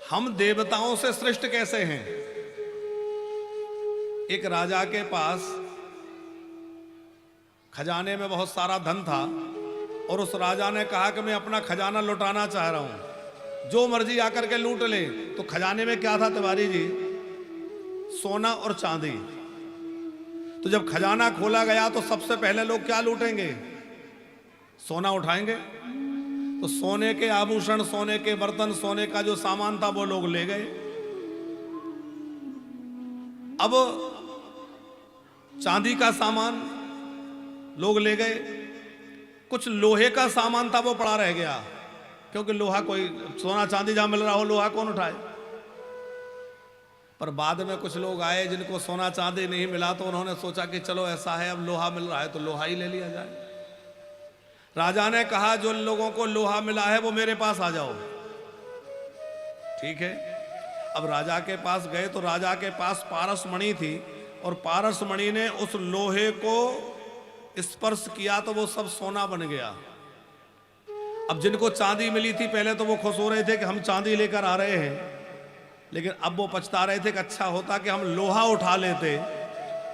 हम देवताओं से श्रेष्ठ कैसे हैं। एक राजा के पास खजाने में बहुत सारा धन था और उस राजा ने कहा कि मैं अपना खजाना लुटाना चाह रहा हूं, जो मर्जी आकर के लूट ले। तो खजाने में क्या था तिवारी जी? सोना और चांदी। तो जब खजाना खोला गया तो सबसे पहले लोग क्या लूटेंगे? सोना उठाएंगे। तो सोने के आभूषण, सोने के बर्तन, सोने का जो सामान था वो लोग ले गए। अब चांदी का सामान लोग ले गए, कुछ लोहे का सामान था वो पड़ा रह गया, क्योंकि लोहा कोई, सोना चांदी जहां मिल रहा हो लोहा कौन उठाए। पर बाद में कुछ लोग आए जिनको सोना चांदी नहीं मिला, तो उन्होंने सोचा कि चलो ऐसा है अब लोहा मिल रहा है तो लोहा ही ले लिया जाए। राजा ने कहा जो लोगों को लोहा मिला है वो मेरे पास आ जाओ। ठीक है। अब राजा के पास गए तो राजा के पास पारस मणि थी और पारस मणि ने उस लोहे को स्पर्श किया तो वो सब सोना बन गया। अब जिनको चांदी मिली थी पहले तो वो खुश हो रहे थे कि हम चांदी लेकर आ रहे हैं, लेकिन अब वो पछता रहे थे कि अच्छा होता कि हम लोहा उठा लेते,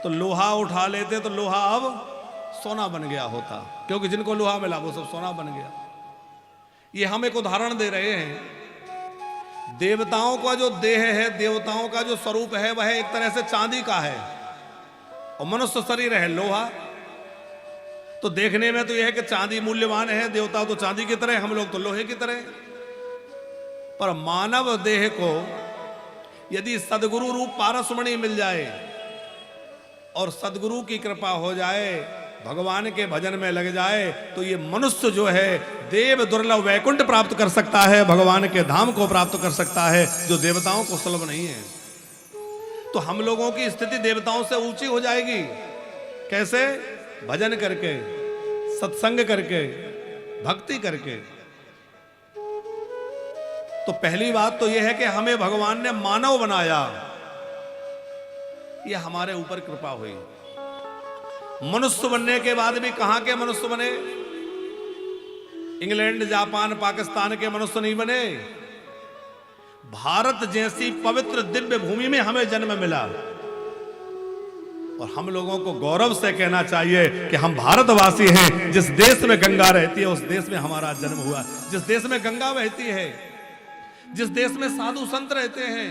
तो लोहा उठा लेते तो लोहा अब सोना बन गया होता, क्योंकि जिनको लोहा मिला वो सब सोना बन गया। ये हम एक उदाहरण दे रहे हैं। देवताओं का जो देह है, देवताओं का जो स्वरूप है वह एक तरह से चांदी का है और मनुष्य शरीर है लोहा। तो देखने में तो यह है कि चांदी मूल्यवान है, देवता तो चांदी की तरह, हम लोग तो लोहे की तरह। पर मानव देह को यदि सदगुरु रूप पारसमणि मिल जाए और सदगुरु की कृपा हो जाए, भगवान के भजन में लग जाए, तो ये मनुष्य जो है देव दुर्लभ वैकुंठ प्राप्त कर सकता है, भगवान के धाम को प्राप्त कर सकता है जो देवताओं को सुलभ नहीं है। तो हम लोगों की स्थिति देवताओं से ऊंची हो जाएगी। कैसे? भजन करके, सत्संग करके, भक्ति करके। तो पहली बात तो यह है कि हमें भगवान ने मानव बनाया, यह हमारे ऊपर कृपा हुई। मनुष्य बनने के बाद भी कहां के मनुष्य बने? इंग्लैंड, जापान, पाकिस्तान के मनुष्य नहीं बने। भारत जैसी पवित्र दिव्य भूमि में हमें जन्म मिला और हम लोगों को गौरव से कहना चाहिए कि हम भारतवासी हैं। जिस देश में गंगा रहती है उस देश में हमारा जन्म हुआ। जिस देश में गंगा बहती है, जिस देश में साधु संत रहते हैं,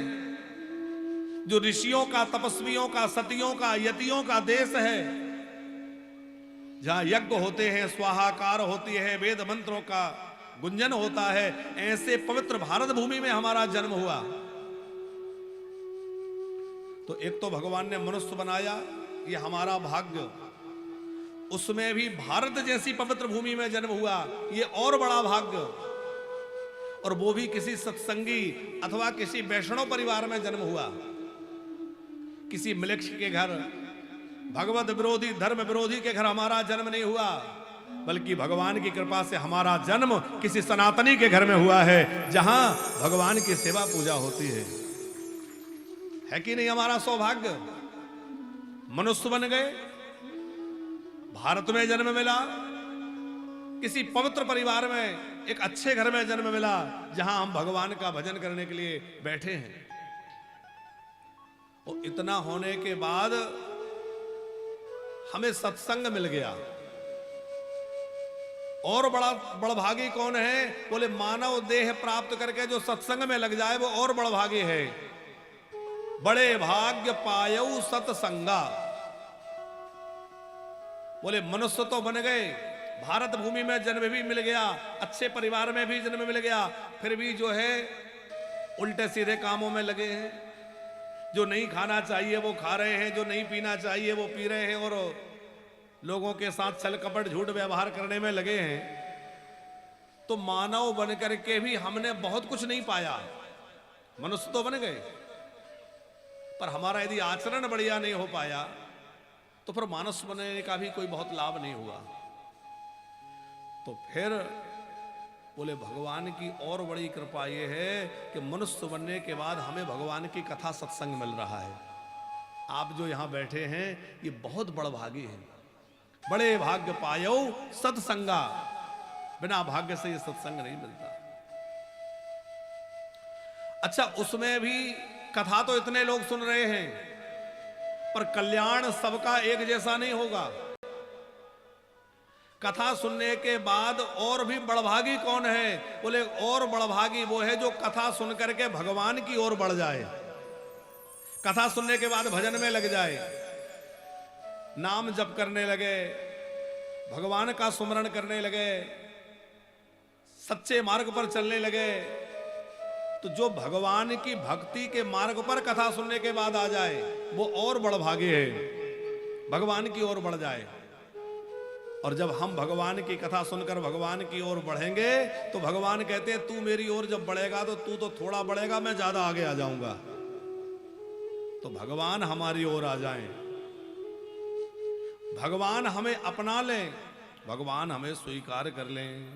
जो ऋषियों का, तपस्वियों का, सतियों का, यतियों का देश है, जहां यज्ञ होते हैं, स्वाहाकार होती है, वेद मंत्रों का गुंजन होता है, ऐसे पवित्र भारत भूमि में हमारा जन्म हुआ। तो एक तो भगवान ने मनुष्य बनाया, ये हमारा भाग्य। उसमें भी भारत जैसी पवित्र भूमि में जन्म हुआ, ये और बड़ा भाग्य। और वो भी किसी सत्संगी अथवा किसी वैष्णव परिवार में जन्म हुआ, किसी मलेच्छ के घर, भगवत विरोधी, धर्म विरोधी के घर हमारा जन्म नहीं हुआ, बल्कि भगवान की कृपा से हमारा जन्म किसी सनातनी के घर में हुआ है, जहां भगवान की सेवा पूजा होती है कि नहीं? हमारा सौभाग्य। मनुष्य बन गए, भारत में जन्म मिला, किसी पवित्र परिवार में, एक अच्छे घर में जन्म मिला, जहां हम भगवान का भजन करने के लिए बैठे हैं। और इतना होने के बाद हमें सत्संग मिल गया। और बड़भागी कौन है? बोले मानव देह प्राप्त करके जो सत्संग में लग जाए वो और बड़भागी है। बड़े भाग्य पायऊ सत्संगा। बोले मनुष्य तो बन गए, भारत भूमि में जन्म भी मिल गया, अच्छे परिवार में भी जन्म मिल गया, फिर भी जो है उल्टे सीधे कामों में लगे हैं। जो नहीं खाना चाहिए वो खा रहे हैं, जो नहीं पीना चाहिए वो पी रहे हैं, और लोगों के साथ छल कपट झूठ व्यवहार करने में लगे हैं। तो मानव बनकर के भी हमने बहुत कुछ नहीं पाया। मनुष्य तो बन गए, पर हमारा यदि आचरण बढ़िया नहीं हो पाया तो फिर मानस बनने का भी कोई बहुत लाभ नहीं हुआ। तो फिर बोले भगवान की और बड़ी कृपा यह है कि मनुष्य बनने के बाद हमें भगवान की कथा सत्संग मिल रहा है। आप जो यहां बैठे हैं ये बहुत बड़भागी हैं। बड़े भाग्य पायो सत्संगा। बिना भाग्य से ये सत्संग नहीं मिलता। अच्छा, उसमें भी कथा तो इतने लोग सुन रहे हैं, पर कल्याण सबका एक जैसा नहीं होगा। कथा सुनने के बाद और भी बड़भागी कौन है? बोले और बड़भागी वो है जो कथा सुन करके भगवान की ओर बढ़ जाए, कथा सुनने के बाद भजन में लग जाए, नाम जप करने लगे, भगवान का सुमरण करने लगे, सच्चे मार्ग पर चलने लगे। तो जो भगवान की भक्ति के मार्ग पर कथा सुनने के बाद आ जाए वो और बड़भागी है, भगवान की ओर बढ़ जाए। और जब हम भगवान की कथा सुनकर भगवान की ओर बढ़ेंगे तो भगवान कहते हैं तू मेरी ओर जब बढ़ेगा तो तू तो थोड़ा बढ़ेगा, मैं ज्यादा आगे आ जाऊंगा। तो भगवान हमारी ओर आ जाएं, भगवान हमें अपना लें, भगवान हमें स्वीकार कर लें।